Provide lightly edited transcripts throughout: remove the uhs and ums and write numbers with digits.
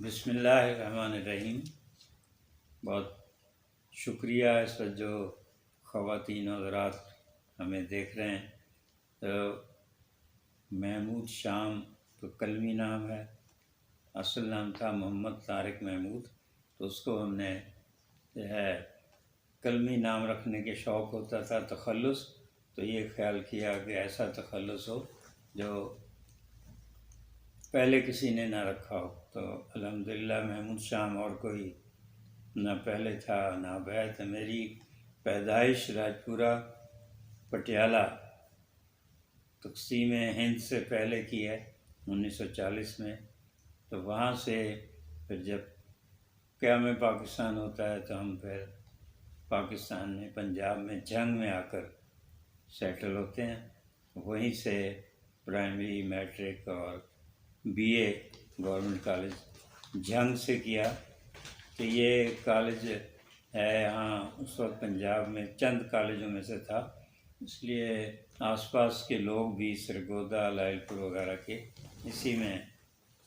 بسم اللہ الرحمن الرحیم۔ بہت شکریہ اس وقت جو خواتین حضرات ہمیں دیکھ رہے ہیں۔ تو محمود شام تو کلمی نام ہے، اصل نام تھا محمد طارق محمود، تو اس کو ہم نے جو ہے کلمی نام رکھنے کے شوق ہوتا تھا، تخلص، تو یہ خیال کیا کہ ایسا تخلص ہو جو پہلے کسی نے نہ رکھا ہو۔ تو الحمدللہ محمود شام اور کوئی نہ پہلے تھا نہ بعد ہے۔ میری پیدائش راجپورہ پٹیالہ تقسیم ہند سے پہلے کی ہے 1940 میں۔ تو وہاں سے پھر جب قیام پاکستان ہوتا ہے تو ہم پھر پاکستان میں پنجاب میں جنگ میں آ کر سیٹل ہوتے ہیں۔ وہیں سے پرائمری، میٹرک اور بی اے گورنمنٹ کالج جنگ سے کیا۔ تو یہ کالج ہے یہاں اس وقت پنجاب میں چند کالجوں میں سے تھا، اس لیے آس پاس کے لوگ بھی سرگودا، لائل پور وغیرہ کے اسی میں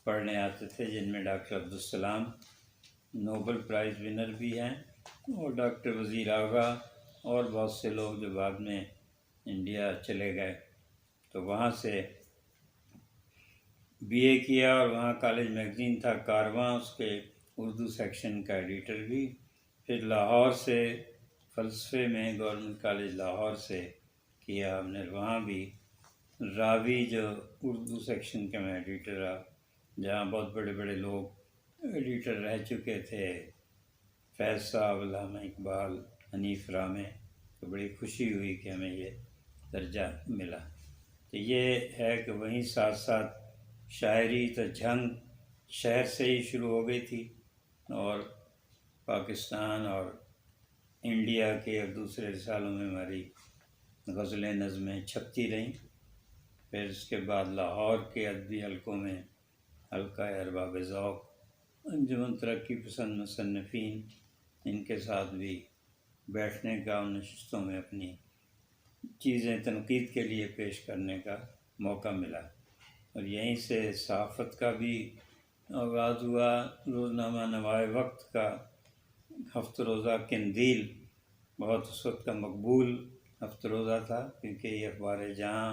پڑھنے آتے تھے، جن میں doctor Abdus Salam Nobel prize winner بھی ہیں، اور ڈاکٹر وزیر آغا اور بہت سے لوگ جو بعد میں انڈیا چلے گئے۔ تو وہاں سے بی اے کیا، اور وہاں کالج میگزین تھا کارواں، اس کے اردو سیکشن کا ایڈیٹر بھی۔ پھر لاہور سے فلسفے میں گورنمنٹ کالج لاہور سے کیا ہم نے، وہاں بھی راوی جو اردو سیکشن کا میں ایڈیٹر رہا، جہاں بہت بڑے بڑے لوگ ایڈیٹر رہ چکے تھے، فیض صاحب، علامہ اقبال، حنیف رامے۔ تو بڑی خوشی ہوئی کہ ہمیں یہ درجہ ملا۔ تو یہ ہے کہ وہیں ساتھ ساتھ شاعری تو جنگ شہر سے ہی شروع ہو گئی تھی، اور پاکستان اور انڈیا کے اور دوسرے سالوں میں ہماری غزلیں، نظمیں چھپتی رہیں۔ پھر اس کے بعد لاہور کے ادبی حلقوں میں حلقہ ارباب ذوق، انجمن ترقی پسند مصنفین، ان کے ساتھ بھی بیٹھنے کا، ان نشستوں میں اپنی چیزیں تنقید کے لیے پیش کرنے کا موقع ملا۔ اور یہیں سے صحافت کا بھی آغاز ہوا۔ روزنامہ نوائے وقت کا ہفتہ روزہ قندیل بہت اس وقت کا مقبول ہفتہ روزہ تھا، کیونکہ یہ اخبار جہاں،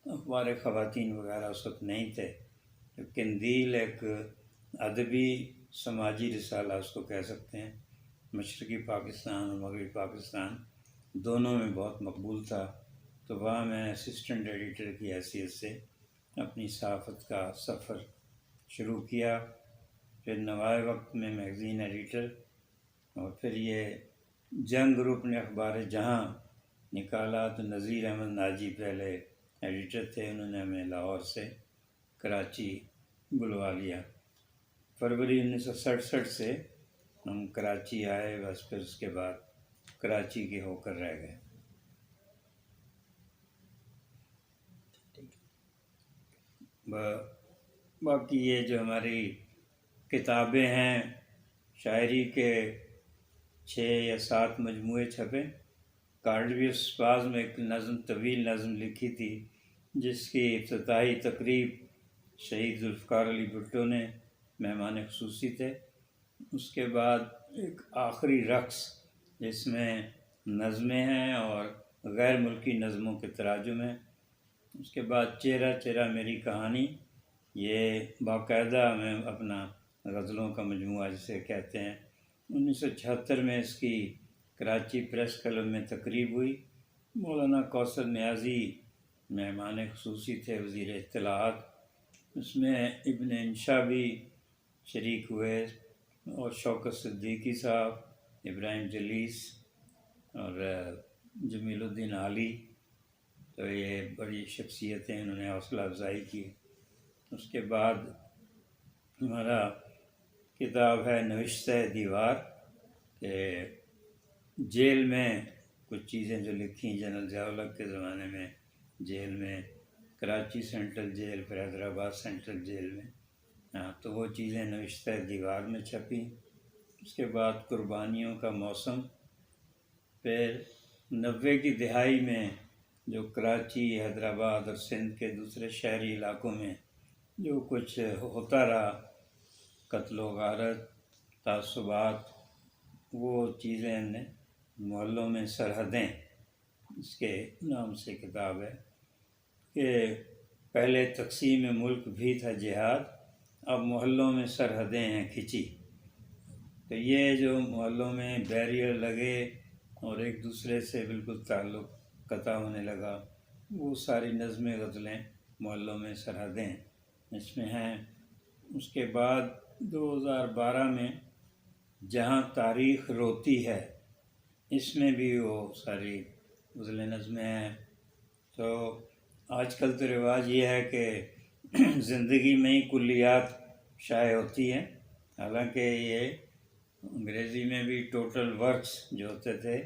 اخبار خواتین وغیرہ اس وقت نہیں تھے۔ تو قندیل ایک ادبی سماجی رسالہ اس کو کہہ سکتے ہیں، مشرقی پاکستان اور مغربی پاکستان دونوں میں بہت مقبول تھا۔ تو وہاں میں اسسٹنٹ ایڈیٹر کی حیثیت سے اپنی صحافت کا سفر شروع کیا۔ پھر نوائے وقت میں میگزین ایڈیٹر، اور پھر یہ جنگ گروپ نے اخبار جہاں نکالا، تو نذیر احمد ناجی پہلے ایڈیٹر تھے، انہوں نے ہمیں لاہور سے کراچی بلوا لیا۔ فروری 1967 سے ہم کراچی آئے، بس پھر اس کے بعد کراچی کے ہو کر رہ گئے۔ باقی یہ جو ہماری کتابیں ہیں، شاعری کے 6 یا 7 مجموعے چھپے۔ کارڈویس باز میں ایک نظم، طویل نظم لکھی تھی، جس کی افتتاحی تقریب شہید ذوالفقار علی بھٹو نے مہمان خصوصی تھے۔ اس کے بعد ایک آخری رقص، جس میں نظمیں ہیں اور غیر ملکی نظموں کے تراجم ہیں۔ اس کے بعد چہرہ چہرہ میری کہانی، یہ باقاعدہ میں اپنا غزلوں کا مجموعہ جسے کہتے ہیں۔ 1976 میں اس کی کراچی پریس کلب میں تقریب ہوئی۔ مولانا کوثر نیازی مہمان خصوصی تھے، وزیر اطلاعات۔ اس میں ابن انشا بھی شریک ہوئے، اور شوکت صدیقی صاحب، ابراہیم جلیس اور جمیل الدین عالی۔ تو یہ بڑی شخصیتیں، انہوں نے حوصلہ افزائی کی۔ اس کے بعد ہمارا کتاب ہے نوشتہ دیوار، کہ جیل میں کچھ چیزیں جو لکھیں جنرل ضیاء الحق کے زمانے میں، جیل میں، کراچی سینٹرل جیل، پھر حیدرآباد سینٹرل جیل میں، تو وہ چیزیں نوشتہ دیوار میں چھپیں۔ اس کے بعد قربانیوں کا موسم۔ پھر 90 کی دہائی میں جو کراچی، حیدرآباد اور سندھ کے دوسرے شہری علاقوں میں جو کچھ ہوتا رہا، قتل و غارت، تعصبات، وہ چیزیں ہم نے محلوں میں سرحدیں اس کے نام سے کتاب ہے کہ پہلے تقسیم ملک بھی تھا جہاد، اب محلوں میں سرحدیں ہیں کھچی. تو یہ جو محلوں میں بیریئر لگے اور ایک دوسرے سے بالکل تعلق قطع ہونے لگا، وہ ساری نظمیں غزلیں محلوں میں سرحدیں اس میں ہیں. اس کے بعد 2012 میں جہاں تاریخ روتی ہے، اس میں بھی وہ ساری غزلیں نظمیں ہیں. تو آج کل تو رواج یہ ہے کہ زندگی میں ہی کلیات شائع ہوتی ہیں، حالانکہ یہ انگریزی میں بھی ٹوٹل ورکس جو ہوتے تھے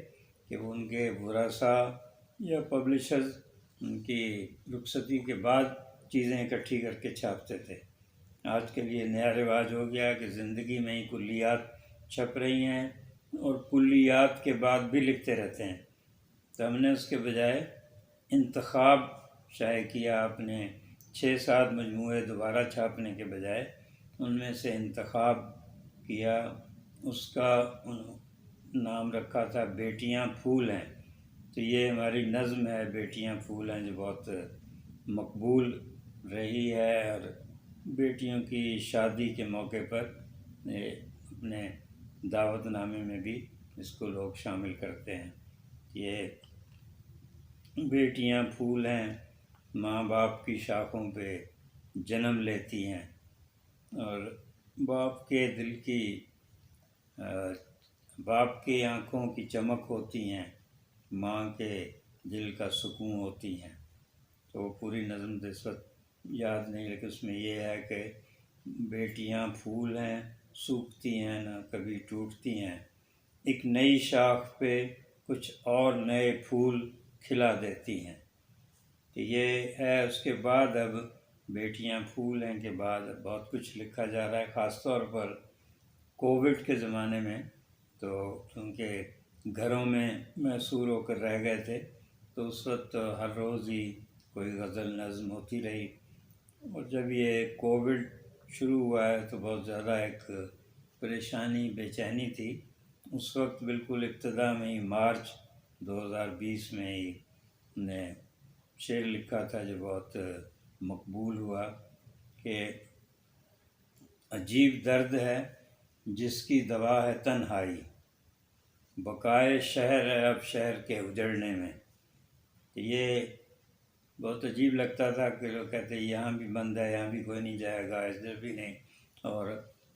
کہ وہ ان کے ورثاء یا پبلشرز ان کی رخصتی کے بعد چیزیں اکٹھی کر کے چھاپتے تھے. آج کل یہ نیا رواج ہو گیا کہ زندگی میں ہی کلیات چھپ رہی ہیں اور کلیات کے بعد بھی لکھتے رہتے ہیں. تو ہم نے اس کے بجائے انتخاب شائع کیا، اپنے 6-7 مجموعے دوبارہ چھاپنے کے بجائے ان میں سے انتخاب کیا. اس کا نام رکھا تھا بیٹیاں پھول ہیں. تو یہ ہماری نظم ہے بیٹیاں پھول ہیں، جو بہت مقبول رہی ہے، اور بیٹیوں کی شادی کے موقع پر اپنے دعوت نامے میں بھی اس کو لوگ شامل کرتے ہیں. یہ بیٹیاں پھول ہیں، ماں باپ کی شاخوں پہ جنم لیتی ہیں، اور باپ کے دل کی باپ کی آنکھوں کی چمک ہوتی ہیں، ماں کے دل کا سکون ہوتی ہیں. تو پوری نظم تو اس وقت یاد نہیں، لیکن اس میں یہ ہے کہ بیٹیاں پھول ہیں، سوکھتی ہیں نہ کبھی ٹوٹتی ہیں، ایک نئی شاخ پہ کچھ اور نئے پھول کھلا دیتی ہیں. تو یہ ہے. اس کے بعد اب بیٹیاں پھول ہیں کے بعد بہت کچھ لکھا جا رہا ہے، خاص طور پر کووڈ کے زمانے میں. تو کیونکہ گھروں میں محصور ہو کر رہ گئے تھے، تو اس وقت ہر روز ہی کوئی غزل نظم ہوتی رہی. اور جب یہ کووڈ شروع ہوا ہے تو بہت زیادہ ایک پریشانی، بے چینی تھی. اس وقت بالکل ابتدا میں ہی مارچ 2020 میں ہی نے شعر لکھا تھا جو بہت مقبول ہوا کہ عجیب درد ہے جس کی دوا ہے تنہائی، بقائے شہر ہے اب شہر کے اجڑنے میں. یہ بہت عجیب لگتا تھا کہ لوگ کہتے ہیں یہاں بھی بند ہے، یہاں بھی کوئی نہیں جائے گا، ادھر بھی نہیں، اور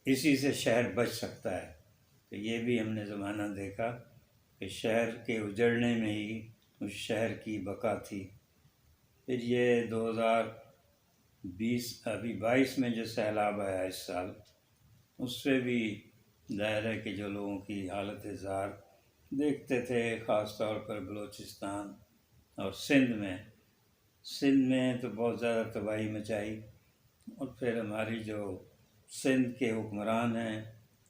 اسی سے شہر بچ سکتا ہے. تو یہ بھی ہم نے زمانہ دیکھا کہ شہر کے اجڑنے میں ہی اس شہر کی بقا تھی. پھر یہ 2022 میں جو سیلاب آیا اس سال، اس سے بھی ظاہر ہے کہ جو لوگوں کی حالت زار دیکھتے تھے، خاص طور پر بلوچستان اور سندھ میں تو بہت زیادہ تباہی مچائی. اور پھر ہماری جو سندھ کے حکمران ہیں،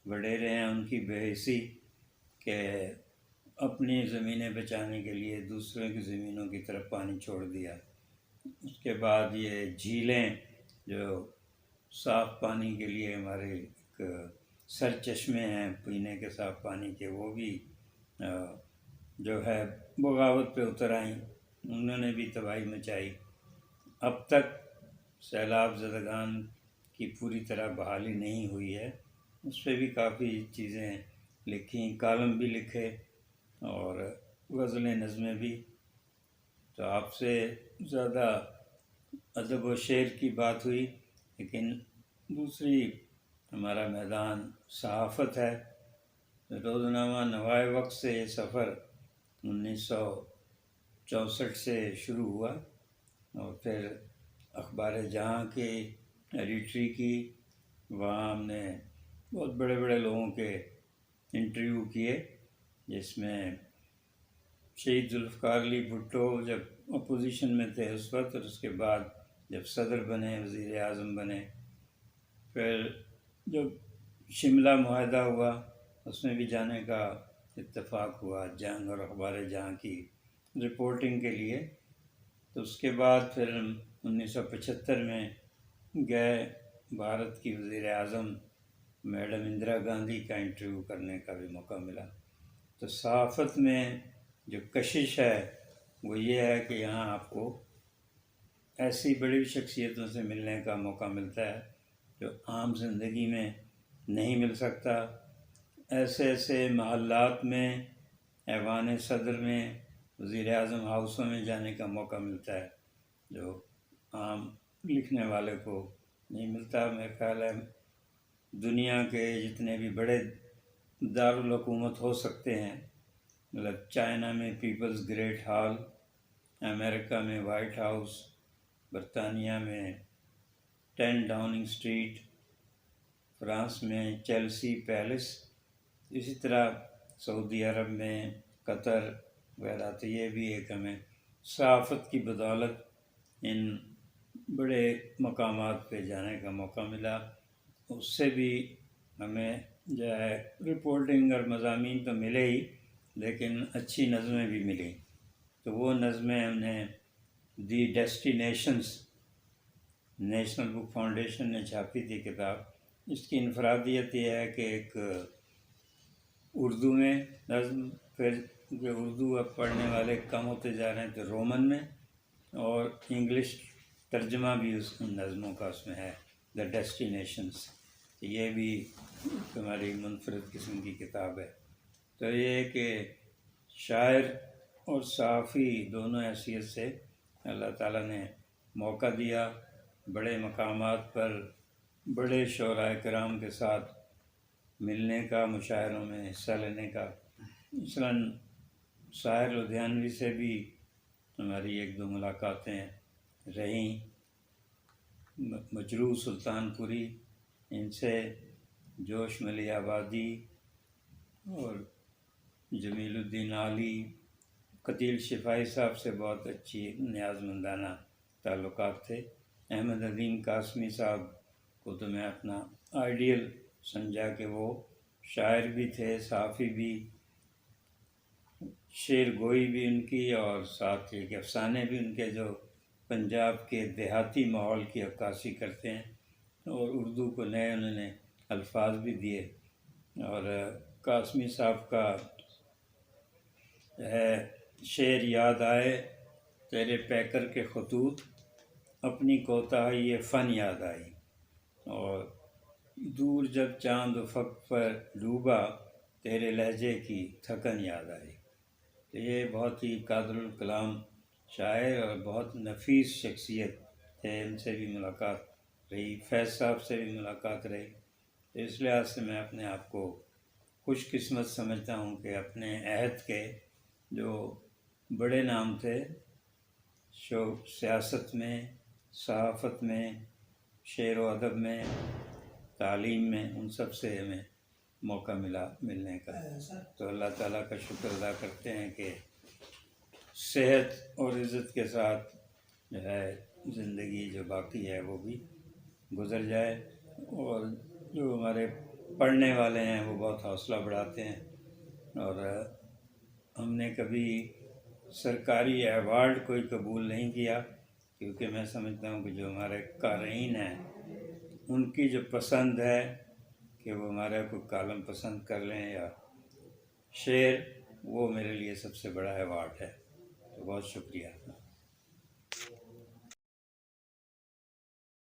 وڈیرے ہیں، ان کی بے حسی کہ اپنی زمینیں بچانے کے لیے دوسروں کی زمینوں کی طرف پانی چھوڑ دیا. اس کے بعد یہ جھیلیں جو صاف پانی کے لیے ہمارے ایک سر چشمے ہیں پینے کے صاف پانی کے، وہ بھی جو ہے بغاوت پہ اتر آئیں، انہوں نے بھی تباہی مچائی. اب تک سیلاب زدگان کی پوری طرح بحالی نہیں ہوئی ہے. اس پہ بھی کافی چیزیں لکھیں، کالم بھی لکھے اور غزلیں نظمیں بھی. تو آپ سے زیادہ ادب و شعر کی بات ہوئی، لیکن دوسری ہمارا میدان صحافت ہے. روزنامہ نوائے وقت سے یہ سفر 1964 سے شروع ہوا، اور پھر اخبار جہاں کے ایڈیٹری کی، وہاں ہم نے بہت بڑے بڑے لوگوں کے انٹرویو کیے، جس میں شہید ذوالفقار علی بھٹو جب اپوزیشن میں تھے اس وقت، اور اس کے بعد جب صدر بنے، وزیر اعظم بنے. پھر جب شملہ معاہدہ ہوا اس میں بھی جانے کا اتفاق ہوا جنگ اور اخبار جہاں کی رپورٹنگ کے لیے. تو اس کے بعد پھر 1975 میں گئے، بھارت کی وزیر اعظم میڈم اندرا گاندھی کا انٹرویو کرنے کا بھی موقع ملا۔ تو صحافت میں جو کشش ہے وہ یہ ہے کہ یہاں آپ کو ایسی بڑی شخصیتوں سے ملنے کا موقع ملتا ہے جو عام زندگی میں نہیں مل سکتا۔ ایسے ایسے محلات میں، ایوان صدر میں، وزیر اعظم ہاؤسوں میں جانے کا موقع ملتا ہے جو عام لکھنے والے کو نہیں ملتا۔ میرا خیال ہے دنیا کے جتنے بھی بڑے دارالحکومت ہو سکتے ہیں، مطلب چائنا میں پیپلز گریٹ ہال، امریکہ میں وائٹ ہاؤس، برطانیہ میں 10 ڈاؤننگ اسٹریٹ، فرانس میں چیلسی پیلس، اسی طرح سعودی عرب میں قطر وغیرہ۔ تو یہ بھی ایک ہمیں صحافت کی بدولت ان بڑے مقامات پہ جانے کا موقع ملا۔ اس سے بھی ہمیں جو ہے رپورٹنگ اور مضامین تو ملے ہی، لیکن اچھی نظمیں بھی ملیں۔ تو وہ نظمیں ہم نے دی ڈیسٹینیشنز، نیشنل بک فاؤنڈیشن نے چھاپی تھی کتاب۔ اس کی انفرادیت یہ ہے کہ ایک اردو میں نظم، پھر جو اردو اب پڑھنے والے کم ہوتے جا رہے ہیں تو رومن میں، اور انگلش ترجمہ بھی اس نظموں کا اس میں ہے، دا ڈیسٹینیشنز۔ یہ بھی ہماری منفرد قسم کی کتاب ہے۔ تو یہ کہ شاعر اور صحافی دونوں حیثیت سے اللہ تعالیٰ نے موقع دیا بڑے مقامات پر بڑے شعراء کرام کے ساتھ ملنے کا، مشاعروں میں حصہ لینے کا۔ مثلاً ساحر لدھیانوی سے بھی ہماری 1-2 ملاقاتیں رہیں، مجروح سلطان پوری، ان سے جوش ملی آبادی اور جمیل الدین عالی، قتیل شفائی صاحب سے بہت اچھی نیاز مندانہ تعلقات تھے۔ احمد عظیم قاسمی صاحب کو تو میں اپنا آئیڈیل سمجھا کہ وہ شاعر بھی تھے، صحافی بھی، شعر گوئی بھی ان کی، اور ساتھ ایک افسانے بھی ان کے جو پنجاب کے دیہاتی ماحول کی عکاسی کرتے ہیں، اور اردو کو نئے انہوں نے الفاظ بھی دیے۔ اور قاسمی صاحب کا ہے شعر یاد آئے تیرے پیکر کے خطوط، اپنی کوتاہی یہ فن یاد آئی، اور دور جب چاند افق پر ڈوبا تیرے لہجے کی تھکن یاد آئی۔ تو یہ بہت ہی قادر الکلام شاعر اور بہت نفیس شخصیت ہے، ان سے بھی ملاقات رہی، فیض صاحب سے بھی ملاقات رہی۔ تو اس لحاظ سے میں اپنے آپ کو خوش قسمت سمجھتا ہوں کہ اپنے عہد کے جو بڑے نام تھے سیاست میں، صحافت میں، شعر و ادب میں، تعلیم میں، ان سب سے ہمیں موقع ملا ملنے کا۔ تو اللہ تعالیٰ کا شکر ادا کرتے ہیں کہ صحت اور عزت کے ساتھ جو ہے زندگی جو باقی ہے وہ بھی گزر جائے، اور جو ہمارے پڑھنے والے ہیں وہ بہت حوصلہ بڑھاتے ہیں۔ اور ہم نے کبھی سرکاری ایوارڈ کوئی قبول نہیں کیا، کیونکہ میں سمجھتا ہوں کہ جو ہمارے قارئین ہیں ان کی جو پسند ہے کہ وہ ہمارا کوئی کالم پسند کر لیں یا شعر، وہ میرے لیے سب سے بڑا ایوارڈ ہے۔ تو بہت شکریہ۔